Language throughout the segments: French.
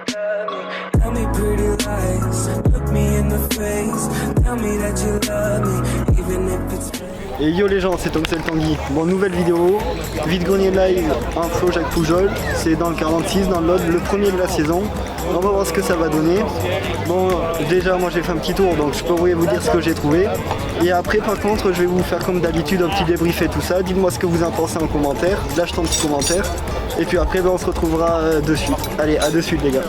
Tell me pretty lies, look me in the face. Tell me that you love me, even if it's Et yo les gens, c'est Tom Seul Tanguy. Bon, nouvelle vidéo, vide-grenier live, info Jacques Poujol. C'est dans le 46, dans le lot, le premier de la saison. On va voir ce que ça va donner. Bon, déjà moi j'ai fait un petit tour, donc je pourrais vous dire ce que j'ai trouvé. Et après par contre, je vais vous faire comme d'habitude un petit débrief et tout ça. Dites-moi ce que vous en pensez en commentaire. Lâche ton petit commentaire. Et puis après, ben, on se retrouvera de suite. Allez, à de suite les gars.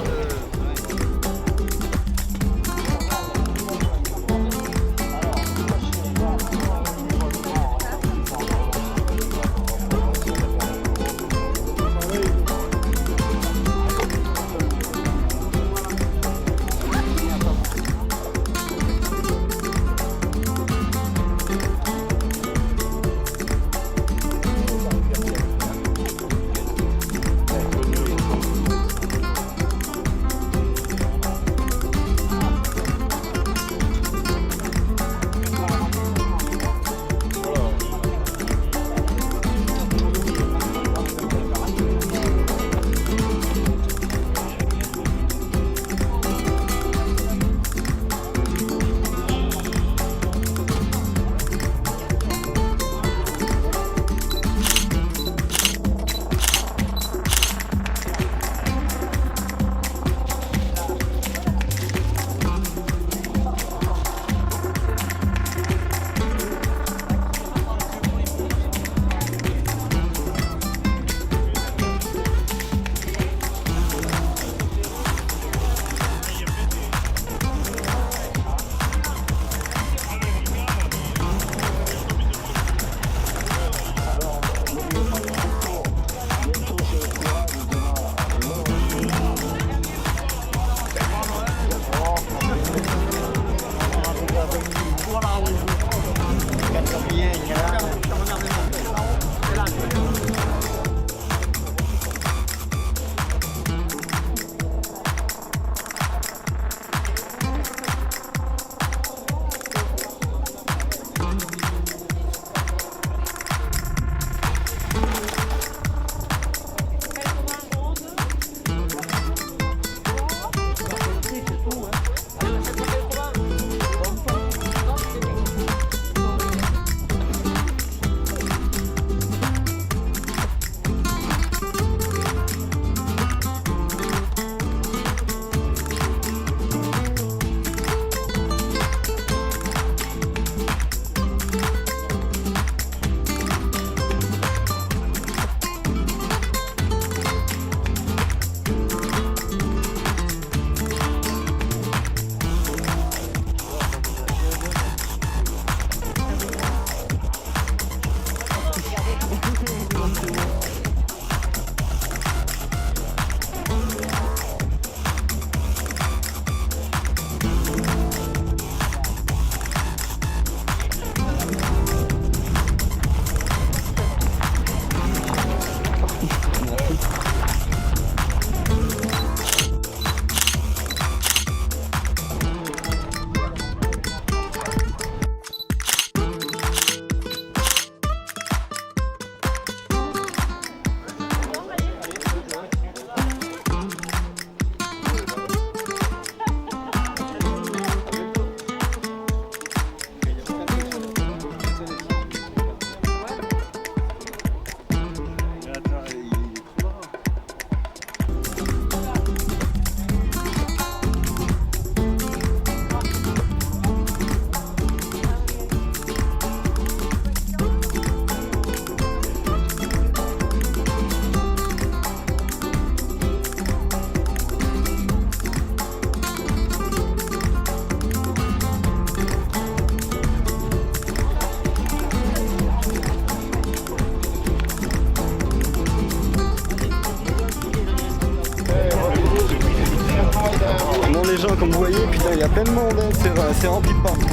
Comme vous voyez, putain, il y a plein de monde, hein. C'est rempli de partout.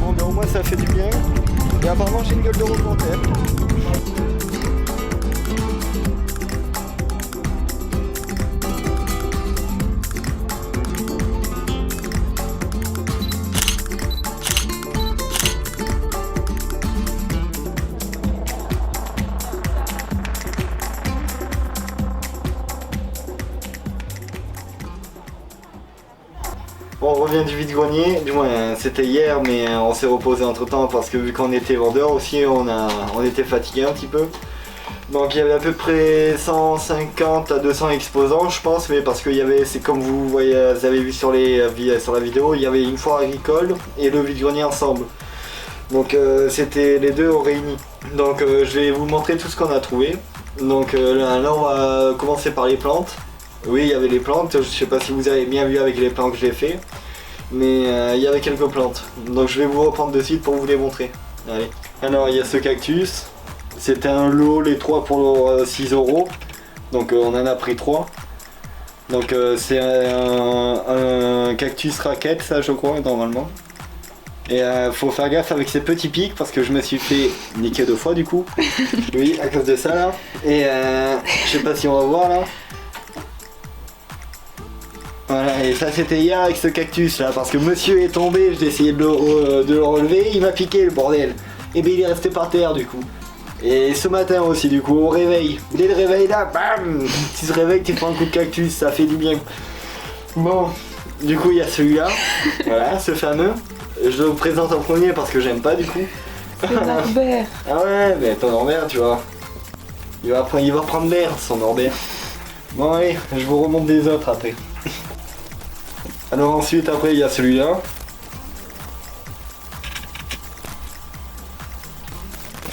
Bon, ben, au moins ça fait du bien. Et apparemment j'ai une gueule de reporter. On revient du vide-grenier, du moins c'était hier mais on s'est reposé entre temps parce que vu qu'on était vendeur aussi on était fatigué un petit peu. Donc il y avait à peu près 150 à 200 exposants je pense, mais parce que c'est comme vous avez vu sur la vidéo, il y avait une foire agricole et le vide-grenier ensemble. Donc c'était les deux réunis. Donc je vais vous montrer tout ce qu'on a trouvé. Donc là on va commencer par les plantes. Oui, il y avait les plantes, je sais pas si vous avez bien vu avec les plans que j'ai fait, mais il y avait quelques plantes. Donc je vais vous reprendre de suite pour vous les montrer. Allez. Alors il y a ce cactus, c'était un lot, les 3 pour 6 €. Donc on en a pris 3. Donc c'est un cactus raquette, ça je crois, normalement. Et faut faire gaffe avec ces petits pics parce que je me suis fait niquer 2 fois du coup. Oui, à cause de ça là. Et je sais pas si on va voir là. Voilà, et ça c'était hier avec ce cactus là, parce que monsieur est tombé, j'ai essayé de le relever, il m'a piqué le bordel. Et bien il est resté par terre du coup. Et ce matin aussi du coup, au réveil, dès le réveil là, bam, tu te réveilles, tu prends un coup de cactus, ça fait du bien. Bon, du coup il y a celui-là, voilà, ce fameux. Je le présente en premier parce que j'aime pas du coup. C'est Norbert. Ah ouais, mais ton Norbert tu vois, il va prendre l'air son Norbert. Bon allez, je vous remonte des autres après. Alors ensuite après il y a celui-là.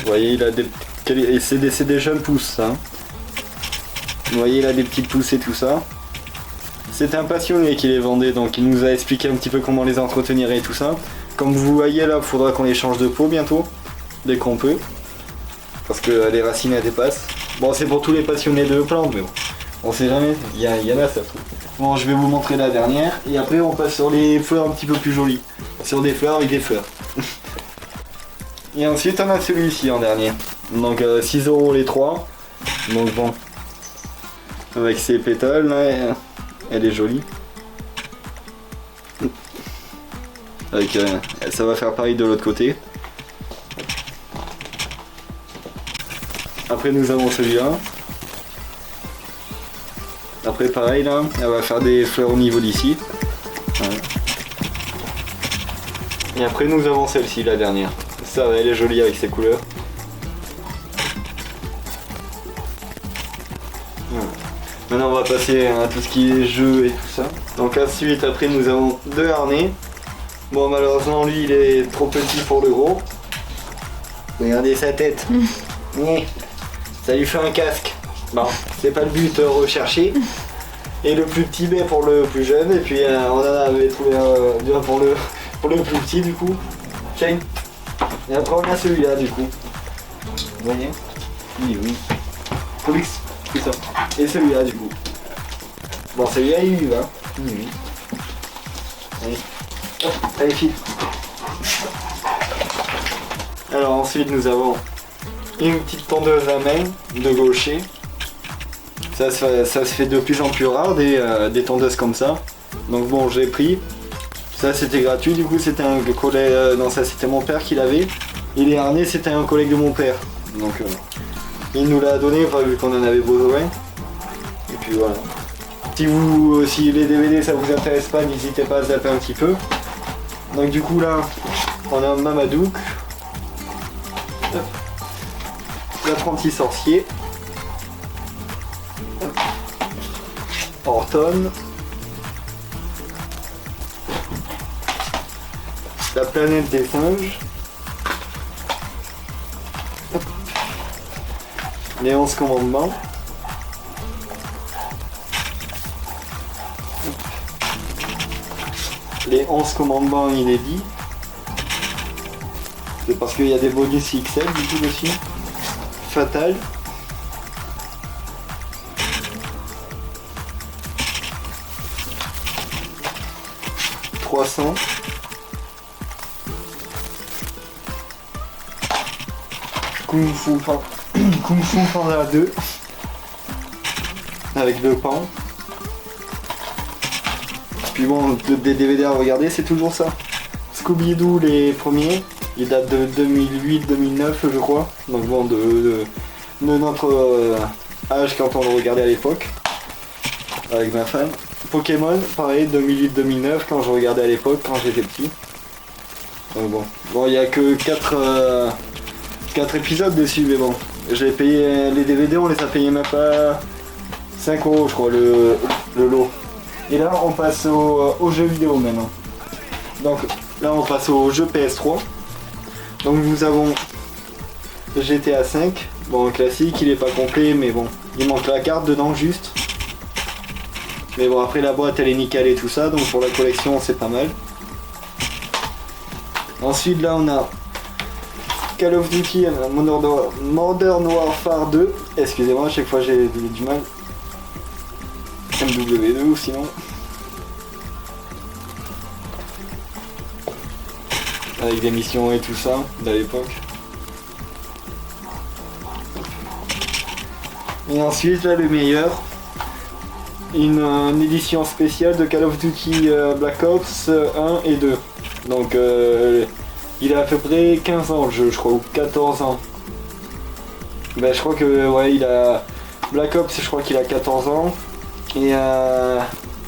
Vous voyez il a c'est des jeunes pousses ça. Vous voyez il a des petites pousses et tout ça. C'était un passionné qui les vendait, donc il nous a expliqué un petit peu comment les entretenir et tout ça. Comme vous voyez là, il faudra qu'on les change de pot bientôt, dès qu'on peut. Parce que les racines elles dépassent. Bon c'est pour tous les passionnés de plantes mais bon. On sait jamais, il y en a ça. Bon, je vais vous montrer la dernière et après on passe sur les fleurs un petit peu plus jolies. Sur des fleurs avec des fleurs. Et ensuite on a celui-ci en dernier. Donc 6 € les 3. Donc bon. Avec ses pétales là, elle est jolie. Avec, ça va faire pareil de l'autre côté. Après nous avons celui-là. Après pareil là, elle va faire des fleurs au niveau d'ici. Voilà. Et après nous avons celle-ci, la dernière. Ça elle est jolie avec ses couleurs. Voilà. Maintenant on va passer à tout ce qui est jeu et tout ça. Donc ensuite après nous avons 2 harnais. Bon malheureusement lui il est trop petit pour le gros. Regardez sa tête. Ça lui fait un casque. Bon, c'est pas le but recherché. Et le plus petit B pour le plus jeune. Et puis on en avait trouvé un pour le plus petit du coup. Tiens. Et après on a celui-là du coup. Vous voyez? Oui, oui. Colix, c'est ça. Et celui-là du coup. Bon celui-là il y va. Oui, oui. Allez. Hop, allez file. Alors ensuite nous avons une petite tondeuse à main de gaucher. Ça se fait de plus en plus rare des tondeuses comme ça. Donc bon j'ai pris. Ça c'était gratuit du coup, c'était un collègue. Non ça c'était mon père qui l'avait. Et les harnais c'était un collègue de mon père. Donc il nous l'a donné vu qu'on en avait besoin. Et puis voilà. Si les DVD ça vous intéresse pas, n'hésitez pas à zapper un petit peu. Donc du coup là on a Mamadouk. L'apprenti sorcier. Horton. La planète des singes. Les 11 commandements. Les 11 commandements inédits. C'est parce qu'il y a des bonus XL du coup dessus. Fatal. Kung Fu Panda 2 avec 2 pans. Puis bon, des DVD à regarder, c'est toujours ça. Scooby-Doo les premiers, ils datent de 2008-2009 je crois. Donc bon, de notre âge quand on le regardait à l'époque. avec ma femme. Pokémon, pareil, 2008-2009 quand je regardais à l'époque, quand j'étais petit. Donc bon, il n'y a que 4 épisodes dessus, mais bon. J'ai payé les DVD, on les a payés même pas 5 € je crois le lot. Et là on passe aux jeux vidéo maintenant. Donc là on passe au jeu PS3. Donc nous avons GTA 5. Bon, classique, il est pas complet, mais bon, il manque la carte dedans juste. Mais bon, après la boîte elle est nickel et tout ça, donc pour la collection c'est pas mal. Ensuite là on a Call of Duty Modern Warfare 2. Excusez-moi, à chaque fois j'ai du mal. MW2 ou sinon. Avec des missions et tout ça d'à l'époque. Et ensuite là le meilleur. Une édition spéciale de Call of Duty Black Ops 1 et 2. Donc il a à peu près 15 ans le jeu, je crois, ou 14 ans. Ben je crois que ouais, il a Black Ops, je crois qu'il a 14 ans et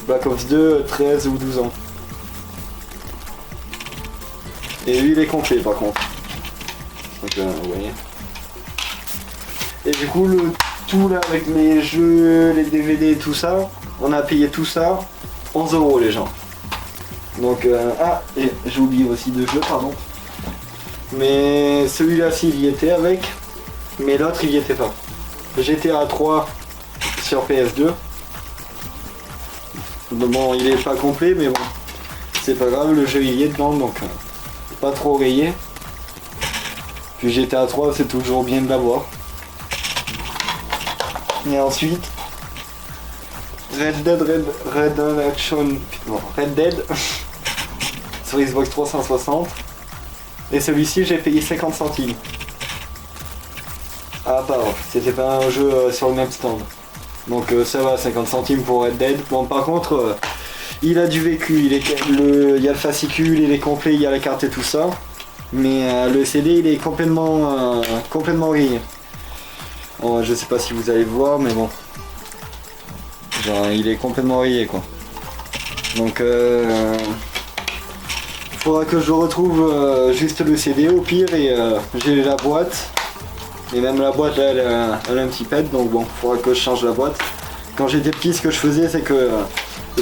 Black Ops 2 13 ou 12 ans. Et lui il est complet par contre. Donc vous voyez. Et du coup le tout là avec les jeux, les DVD et tout ça, on a payé tout ça 11 € les gens. Donc ah, et j'ai oublié aussi 2 jeux, pardon. Mais celui-là s'il y était avec, mais l'autre il y était pas. GTA 3 sur PS2. Bon, il est pas complet, mais bon, c'est pas grave, le jeu il y est dedans, donc pas trop rayé. Puis GTA 3 c'est toujours bien de l'avoir. Et ensuite Red Dead sur Xbox 360. Et celui-ci j'ai payé 50 centimes. À part, c'était pas un jeu sur le même stand. Donc ça va, 50 centimes pour Red Dead. Bon par contre il a du vécu, il y a le fascicule, il est complet, il y a la carte et tout ça. Mais le CD il est complètement rayé. Bon, je sais pas si vous allez le voir, mais bon. Genre, il est complètement rayé quoi. Donc faudra que je retrouve juste le CD au pire et j'ai la boîte. Et même la boîte là elle a un petit pet, donc bon, faudra que je change la boîte. Quand j'étais petit ce que je faisais c'est que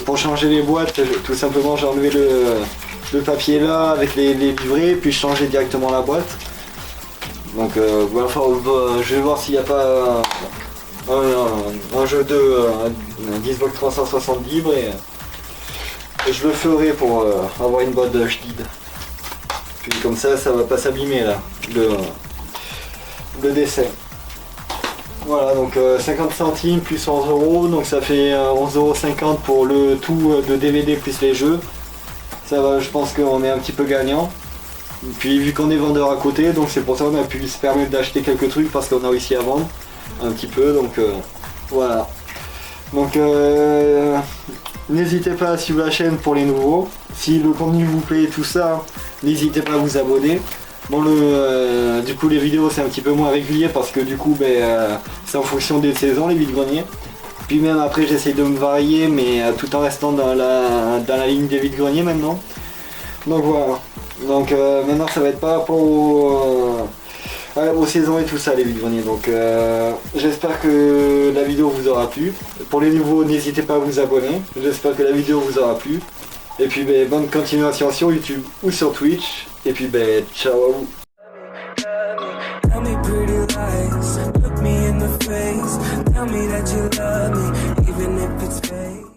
pour changer les boîtes, tout simplement j'ai enlevé le papier là avec les livrets puis je changeais directement la boîte. Donc enfin, je vais voir s'il n'y a pas un jeu de Xbox 360 libre et je le ferai pour avoir une boîte de HDD. Puis comme ça va pas s'abîmer là, le dessin. Voilà, donc 50 centimes plus 11 €, donc ça fait 11,50 € pour le tout de DVD plus les jeux. Ça va, je pense qu'on est un petit peu gagnant. Puis vu qu'on est vendeur à côté, donc c'est pour ça qu'on a pu se permettre d'acheter quelques trucs parce qu'on a réussi à vendre un petit peu, donc voilà. Donc n'hésitez pas à suivre la chaîne pour les nouveaux. Si le contenu vous plaît et tout ça, n'hésitez pas à vous abonner. Bon du coup les vidéos c'est un petit peu moins régulier parce que du coup c'est en fonction des saisons les vide-greniers. Puis même après j'essaie de me varier mais tout en restant dans la ligne des vide-greniers maintenant. Donc voilà. Donc maintenant ça va être par rapport aux saisons et tout ça les vide-greniers. Donc j'espère que la vidéo vous aura plu. Pour les nouveaux n'hésitez pas à vous abonner. J'espère que la vidéo vous aura plu. Et puis bonne continuation sur YouTube ou sur Twitch. Et puis ciao à vous. Tell me pretty lies, look me in the face, tell me that you love me, even if it's fake.